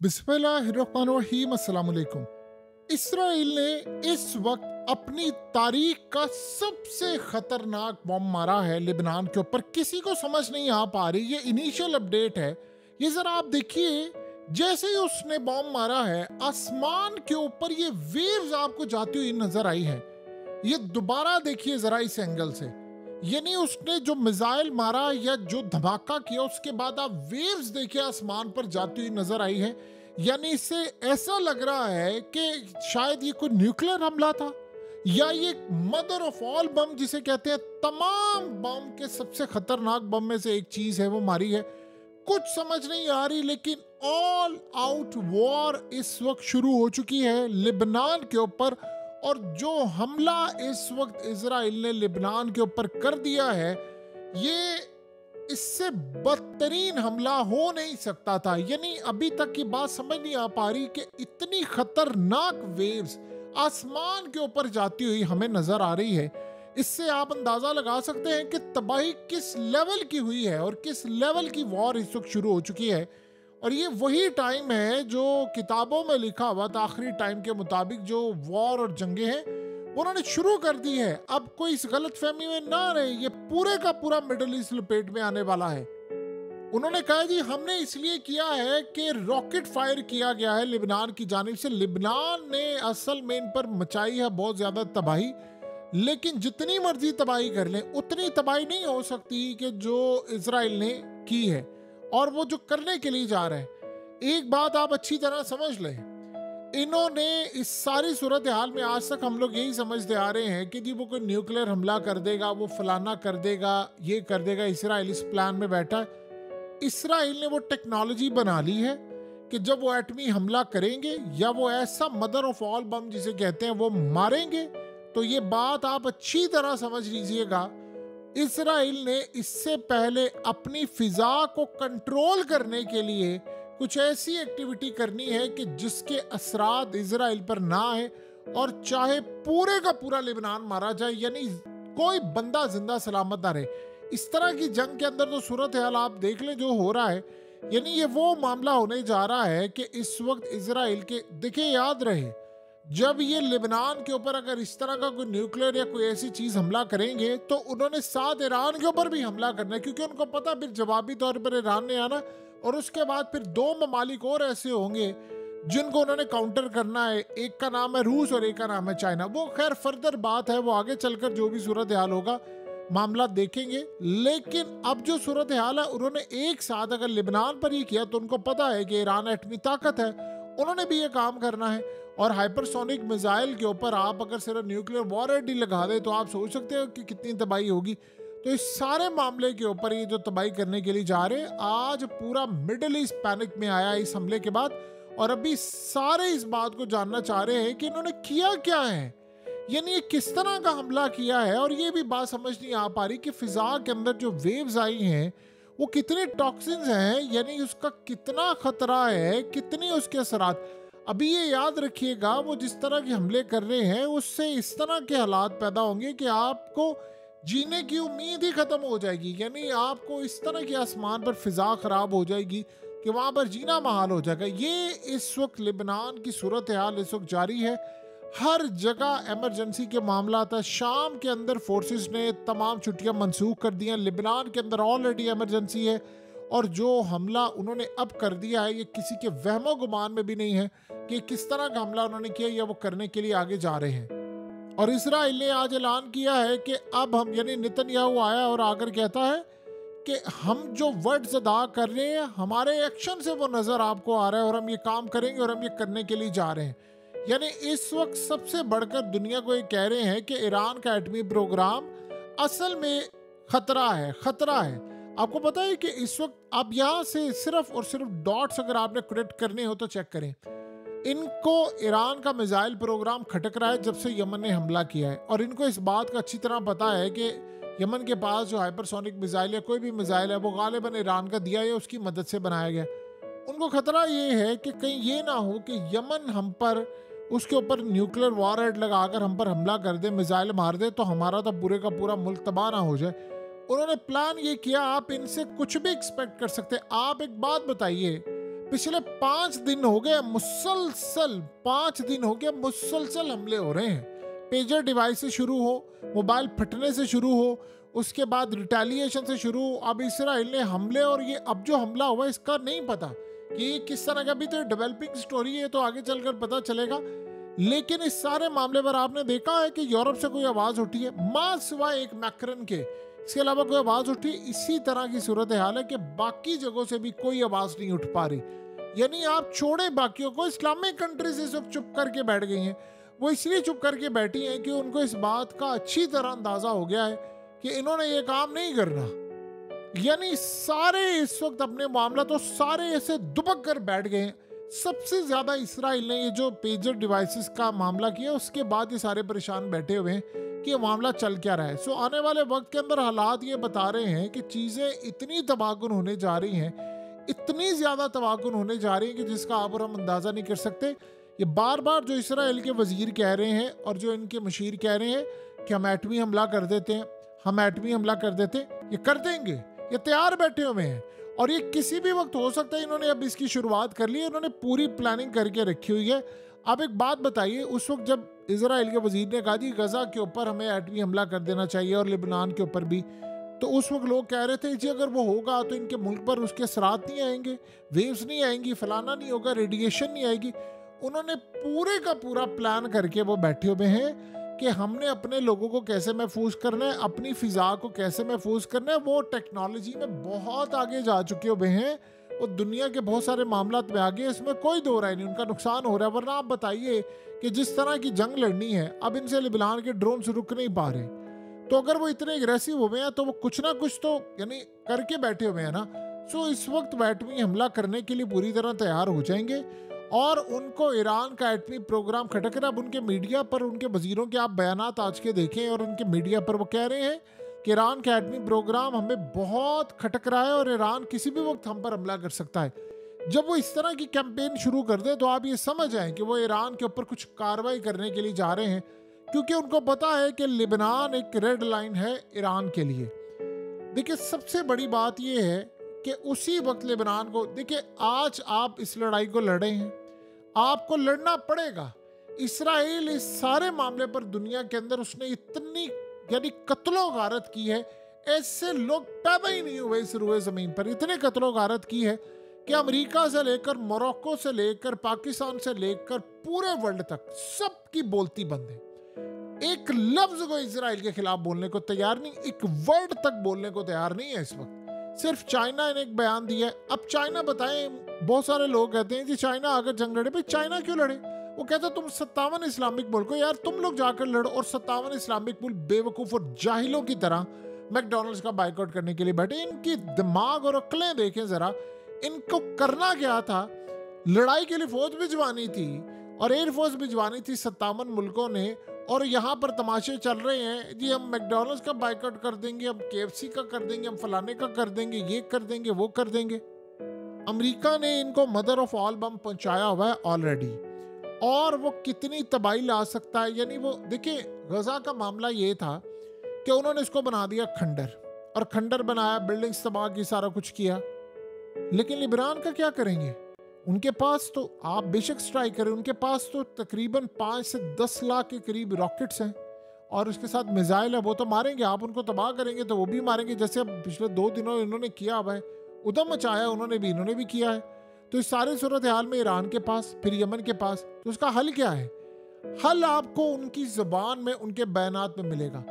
बिस्मिल्लाहिर्रहमानिर्रहीम अस्सलाम वालेकुम। इसराइल ने इस वक्त अपनी तारीख का सबसे खतरनाक बम मारा है लिबनान के ऊपर। किसी को समझ नहीं आ पा रही, ये इनिशियल अपडेट है। ये जरा आप देखिए, जैसे ही उसने बम मारा है आसमान के ऊपर ये वेव्स आपको जाती हुई नजर आई है। ये दोबारा देखिए जरा इस एंगल से, यानी उसने जो मिसाइल मारा या जो धमाका किया उसके बाद आप वेव्स देखिए आसमान पर जाती हुई नजर आई है। यानी इससे ऐसा लग रहा है कि शायद ये कोई न्यूक्लियर हमला था या ये मदर ऑफ ऑल बम जिसे कहते हैं, तमाम बम के सबसे खतरनाक बम में से एक चीज है वो मारी है। कुछ समझ नहीं आ रही, लेकिन ऑल आउट वॉर इस वक्त शुरू हो चुकी है लिबनान के ऊपर। और जो हमला इस वक्त इजराइल ने लिबनान के ऊपर कर दिया है, ये इससे बदतरीन हमला हो नहीं सकता था। यानी अभी तक की बात समझ नहीं आ पा रही कि इतनी खतरनाक वेव्स आसमान के ऊपर जाती हुई हमें नजर आ रही है। इससे आप अंदाजा लगा सकते हैं कि तबाही किस लेवल की हुई है और किस लेवल की वॉर इस वक्त शुरू हो चुकी है। और ये वही टाइम है जो किताबों में लिखा हुआ था, आखिरी टाइम के मुताबिक जो वॉर और जंगे हैं उन्होंने शुरू कर दी है। अब कोई इस गलत फहमी में ना रहे, ये पूरे का पूरा मिडल ईस्ट लपेट में आने वाला है। उन्होंने कहा जी हमने इसलिए किया है कि रॉकेट फायर किया गया है लिबनान की जानिब से। लिबनान ने असल में इन पर मचाई है बहुत ज्यादा तबाही, लेकिन जितनी मर्जी तबाही कर लें उतनी तबाही नहीं हो सकती कि जो इजराइल ने की है और वो जो करने के लिए जा रहे हैं। एक बात आप अच्छी तरह समझ लें, इन्होंने इस सारी सूरत हाल में आज तक हम लोग यही समझते आ रहे हैं कि जी वो कोई न्यूक्लियर हमला कर देगा, वो फलाना कर देगा, ये कर देगा। इसराइल इस प्लान में बैठा है। इसराइल ने वो टेक्नोलॉजी बना ली है कि जब वो एटमी हमला करेंगे या वो ऐसा मदर ऑफ ऑल बम जिसे कहते हैं वो मारेंगे, तो ये बात आप अच्छी तरह समझ लीजिएगा, इसराइल ने इससे पहले अपनी फिजा को कंट्रोल करने के लिए कुछ ऐसी एक्टिविटी करनी है कि जिसके असरात इजराइल पर ना आए और चाहे पूरे का पूरा लिबनान मारा जाए, यानी कोई बंदा जिंदा सलामत ना रहे। इस तरह की जंग के अंदर तो सूरत हाल आप देख लें जो हो रहा है, यानी ये वो मामला होने जा रहा है कि इस वक्त इजराइल के, देखिए याद रहे, जब ये लिबनान के ऊपर अगर इस तरह का कोई न्यूक्लियर या कोई ऐसी चीज हमला करेंगे तो उन्होंने साथ ईरान के ऊपर भी हमला करना है, क्योंकि उनको पता फिर जवाबी तौर पर ईरान ने आना और उसके बाद फिर दो ममालिक और ऐसे होंगे जिनको उन्होंने काउंटर करना है। एक का नाम है रूस और एक का नाम है चाइना। वो खैर फर्दर बात है, वो आगे चलकर जो भी सूरत हाल होगा मामला देखेंगे। लेकिन अब जो सूरत हाल है, उन्होंने एक साथ अगर लिबनान पर ही किया तो उनको पता है कि ईरान एटमी ताकत है, उन्होंने भी ये काम करना है। और हाइपरसोनिक मिसाइल के ऊपर आप अगर सिर्फ न्यूक्लियर वॉरहेड ही लगा दे तो आप सोच सकते हो कि कितनी तबाही होगी। तो इस सारे मामले के ऊपर ये जो तबाही करने के लिए जा रहे हैं, आज पूरा मिडिल ईस्ट पैनिक में आया इस हमले के बाद। और अभी सारे इस बात को जानना चाह रहे हैं कि इन्होंने किया क्या है, यानी ये किस तरह का हमला किया है। और ये भी बात समझ नहीं आ पा रही कि फिजा के अंदर जो वेव्स आई हैं वो कितने टॉक्सिन्स हैं, यानी उसका कितना खतरा है, कितनी उसके असरात। अभी ये याद रखिएगा, वो जिस तरह के हमले कर रहे हैं उससे इस तरह के हालात पैदा होंगे कि आपको जीने की उम्मीद ही खत्म हो जाएगी। यानी आपको इस तरह की आसमान पर फिजा खराब हो जाएगी कि वहां पर जीना महाल हो जाएगा। ये इस वक्त लिबनान की सूरत हाल इस वक्त जारी है। हर जगह इमरजेंसी के मामला था। शाम के अंदर फोर्सेस ने तमाम छुट्टियां मंसूख कर दी हैं। लिबनान के अंदर ऑलरेडी इमरजेंसी है और जो हमला उन्होंने अब कर दिया है ये किसी के वहमो गुमान में भी नहीं है कि किस तरह का हमला उन्होंने किया या वो करने के लिए आगे जा रहे हैं। और इसराइल ने आज ऐलान किया है कि अब हम, यानी नेतन्याहू आया और आकर कहता है कि हम जो वर्ड्स अदा कर रहे हैं हमारे एक्शन से वो नजर आपको आ रहा है और हम ये काम करेंगे और हम ये करने के लिए जा रहे हैं। यानी इस वक्त सबसे बढ़कर दुनिया को ये कह रहे हैं कि ईरान का एटमी प्रोग्राम असल में खतरा है, खतरा है। आपको पता है कि इस वक्त अब यहाँ से सिर्फ और सिर्फ डॉट्स अगर आपने कनेक्ट करने हो तो चेक करें, इनको ईरान का मिसाइल प्रोग्राम खटक रहा है जब से यमन ने हमला किया है। और इनको इस बात का अच्छी तरह पता है कि यमन के पास जो हाइपरसोनिक मिसाइल या कोई भी मिसाइल है वो गालिबन ईरान का दिया है, उसकी मदद से बनाया गया। उनको खतरा ये है कि कहीं ये ना हो कि यमन हम पर, उसके ऊपर न्यूक्लियर वॉरहेड लगाकर हम पर हमला कर दे, मिसाइल मार दे, तो हमारा तो पूरे का पूरा मुल्क तबाह ना हो जाए। उन्होंने प्लान ये किया, आप इनसे कुछ भी एक्सपेक्ट कर सकते हैं। आप एक बात बताइए, पिछले 5 दिन हो गए मुसलसल, 5 दिन हो गए मुसलसल हमले हो रहे हैं। पेजर डिवाइस से शुरू हो, मोबाइल फटने से शुरू हो, उसके बाद रिटेलिएशन से शुरू हो, अब इसराइल ने हमले, और ये अब जो हमला हुआ इसका नहीं पता कि ये किस तरह का, अभी तो डेवलपिंग स्टोरी है, तो आगे चलकर पता चलेगा। लेकिन इस सारे मामले पर आपने देखा है कि यूरोप से कोई आवाज उठी है? मां सिवाय एक मैक्रन के, इसके अलावा कोई आवाज उठी? इसी तरह की सूरत हाल है कि बाकी जगहों से भी कोई आवाज नहीं उठ पा रही। यानी आप छोड़े बाकियों को, इस्लामिक कंट्रीज इस वक्त चुप करके बैठ गई हैं। वो इसलिए चुप करके बैठी हैं कि उनको इस बात का अच्छी तरह अंदाजा हो गया है कि इन्होंने ये काम नहीं करना। यानी सारे इस वक्त अपने मामला तो सारे ऐसे दुबक कर बैठ गए हैं। सबसे ज्यादा इसराइल ने ये जो पेजर डिवाइसेस का मामला किया, उसके बाद ये सारे परेशान बैठे हुए हैं कि ये मामला चल क्या रहा है। सो आने वाले वक्त के अंदर हालात ये बता रहे हैं कि चीजें इतनी तबाहकुन होने जा रही हैं, इतनी ज्यादा तबाहकुन होने जा रही है कि जिसका आप और हम अंदाजा नहीं कर सकते। ये बार बार जो इसराइल के वजीर कह रहे हैं और जो इनके मशीर कह रहे हैं कि हम एटमी हमला कर देते हैं, हम एटमी हमला कर देते हैं, ये कर देंगे, ये तैयार बैठे हुए हैं और ये किसी भी वक्त हो सकता है। इन्होंने अब इसकी शुरुआत कर ली है, इन्होंने पूरी प्लानिंग करके रखी हुई है। आप एक बात बताइए, उस वक्त जब इसराइल के वजीर ने कहा जी गजा के ऊपर हमें एटमी हमला कर देना चाहिए और लिबनान के ऊपर भी, तो उस वक्त लोग कह रहे थे जी अगर वो होगा तो इनके मुल्क पर उसके असरात नहीं आएंगे, वेव्स नहीं आएंगी, फलाना नहीं होगा, रेडिएशन नहीं आएगी। उन्होंने पूरे का पूरा प्लान करके वो बैठे हुए हैं कि हमने अपने लोगों को कैसे महफूज करना है, अपनी फिजा को कैसे महफूज करना है। वो टेक्नोलॉजी में बहुत आगे जा चुके हुए हैं, वो दुनिया के बहुत सारे मामला में आगे, इसमें कोई दो राय नहीं, उनका नुकसान हो रहा है। वरना आप बताइए कि जिस तरह की जंग लड़नी है, अब इनसे लिबनान के ड्रोन से रुक नहीं पा रहे, तो अगर वो इतने एग्रेसिव हुए हैं तो वो कुछ ना कुछ तो यानी करके बैठे हुए हैं ना। सो इस वक्त वो एटमी हमला करने के लिए पूरी तरह तैयार हो जाएंगे और उनको ईरान का एटमी प्रोग्राम खटक रहा है। अब उनके मीडिया पर उनके वजीरों के आप बयानात आज के देखें और उनके मीडिया पर वो कह रहे हैं कि ईरान का एटमी प्रोग्राम हमें बहुत खटक रहा है और ईरान किसी भी वक्त हम पर हमला कर सकता है। जब वो इस तरह की कैंपेन शुरू कर दे तो आप ये समझ आए कि वो ईरान के ऊपर कुछ कार्रवाई करने के लिए जा रहे हैं, क्योंकि उनको पता है कि लिबनान एक रेड लाइन है ईरान के लिए। देखिए सबसे बड़ी बात यह है कि उसी वक्त लिबनान को, देखिए आज आप इस लड़ाई को लड़े हैं, आपको लड़ना पड़ेगा। इसराइल इस सारे मामले पर दुनिया के अंदर उसने इतनी यानी कत्लो गारत की है, ऐसे लोग पैदा ही नहीं हुए इस रुए जमीन पर। इतने कत्लो गारत की है कि अमेरिका से लेकर मोरक्को से लेकर पाकिस्तान से लेकर पूरे वर्ल्ड तक सबकी बोलती बंद है। एक लफ्ज को इजराइल के खिलाफ बोलने को तैयार नहीं, एक वर्ड तक बोलने को तैयार नहीं है इस वक्त। सिर्फ चाइना ने एक बयान दिया है। अब चाइना बताएं, बहुत सारे लोग कहते हैं कि चाइना अगर जंग लड़े, भाई चाइना क्यों लड़े? वो कहते तुम 57 इस्लामिक मुल्क हो यार, तुम लोग जाकर लड़ो। और 57 इस्लामिक मुल्क बेवकूफ और जाहिलों की तरह मैकडॉनल्ड्स का बाइकआउट करने के लिए बैठे। इनकी दिमाग और अक्लें देखें जरा, इनको करना क्या था? लड़ाई के लिए फौज भिजवानी थी और एयरफोर्स भिजवानी थी 57 मुल्कों ने, और यहाँ पर तमाशे चल रहे हैं जी हम मैकडॉनल्ड्स का बाइकआउट कर देंगे, हम केएफसी का कर देंगे, हम फलाने का कर देंगे, ये कर देंगे, वो कर देंगे। अमेरिका ने इनको मदर ऑफ ऑल बम पहुंचाया हुआ है ऑलरेडी, और वो कितनी तबाही ला सकता है। यानी वो देखिए गजा का मामला ये था कि उन्होंने इसको बना दिया खंडर, और खंडर बनाया, बिल्डिंग्स तबाह की, सारा कुछ किया। लेकिन लिबनान का क्या करेंगे? उनके पास तो आप बेशक स्ट्राइक करें, उनके पास तो तकरीबन 5 से 10 लाख के करीब रॉकेट्स हैं और उसके साथ मिसाइल है। वो तो मारेंगे, आप उनको तबाह करेंगे तो वो भी मारेंगे, जैसे अब पिछले 2 दिनों इन्होंने किया हुआ है, उदम मचाया उन्होंने भी, इन्होंने भी किया है। तो इस सारे सूरत हाल में ईरान के पास, फिर यमन के पास, तो उसका हल क्या है? हल आपको उनकी जुबान में, उनके बयानात में मिलेगा।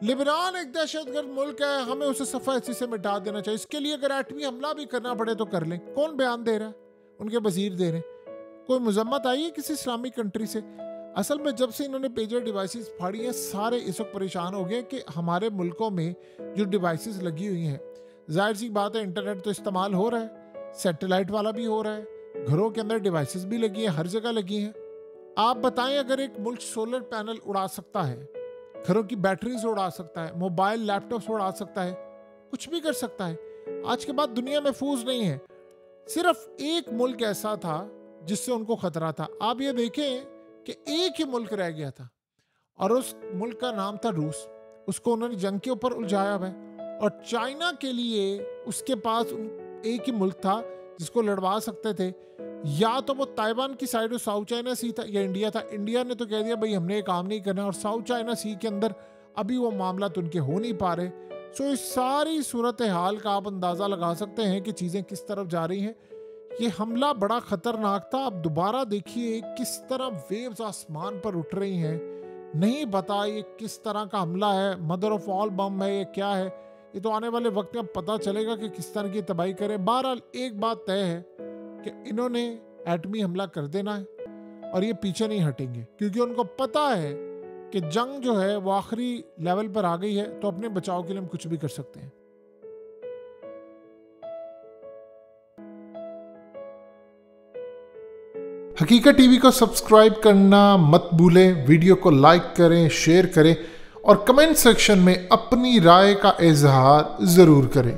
लिबनान एक दहशतगर्द मुल्क है, हमें उसे सफा ऐसी से मिटा देना चाहिए। इसके लिए अगर एटमी हमला भी करना पड़े तो कर लें। कौन बयान दे रहा है? उनके वजीर दे रहे हैं। कोई मजम्मत आई है किसी इस्लामिक कंट्री से? असल में जब से इन्होंने पेजर डिवाइसेस फाड़ी हैं, सारे इस वक्त परेशान हो गए कि हमारे मुल्कों में जो डिवाइसेस लगी हुई हैं, जाहिर सी बात है इंटरनेट तो इस्तेमाल हो रहा है, सैटेलाइट वाला भी हो रहा है, घरों के अंदर डिवाइसेस भी लगी हैं, हर जगह लगी हैं। आप बताएं अगर एक मुल्क सोलर पैनल उड़ा सकता है, घरों की बैटरीज उड़ा सकता है, मोबाइल लैपटॉप्स उड़ा सकता है, कुछ भी कर सकता है। आज के बाद दुनिया महफूज नहीं है। सिर्फ एक मुल्क ऐसा था जिससे उनको खतरा था। आप ये देखें कि एक ही मुल्क रह गया था और उस मुल्क का नाम था रूस। उसको उन्होंने जंग के ऊपर उलझाया हुआ है। और चाइना के लिए उसके पास एक ही मुल्क था जिसको लड़वा सकते थे, या तो वो ताइवान की साइड और साउथ चाइना सी था या इंडिया था। इंडिया ने तो कह दिया भाई हमने ये काम नहीं करना, और साउथ चाइना सी के अंदर अभी वो मामला तो उनके हो नहीं पा रहे। सो इस सारी सूरत हाल का आप अंदाज़ा लगा सकते हैं कि चीज़ें किस तरफ जा रही हैं। ये हमला बड़ा ख़तरनाक था। आप दोबारा देखिए किस तरह वेव्स आसमान पर उठ रही हैं। नहीं पता ये किस तरह का हमला है, मदर ऑफ ऑल बम है, ये क्या है, ये तो आने वाले वक्त में पता चलेगा कि किस तरह की तबाही करें। बहरहाल एक बात तय है कि इन्होंने एटमी हमला कर देना है और ये पीछे नहीं हटेंगे, क्योंकि उनको पता है कि जंग जो है वो आखिरी लेवल पर आ गई है, तो अपने बचाव के लिए हम कुछ भी कर सकते हैं। हकीकत टीवी को सब्सक्राइब करना मत भूलें, वीडियो को लाइक करें, शेयर करें और कमेंट सेक्शन में अपनी राय का इजहार ज़रूर करें।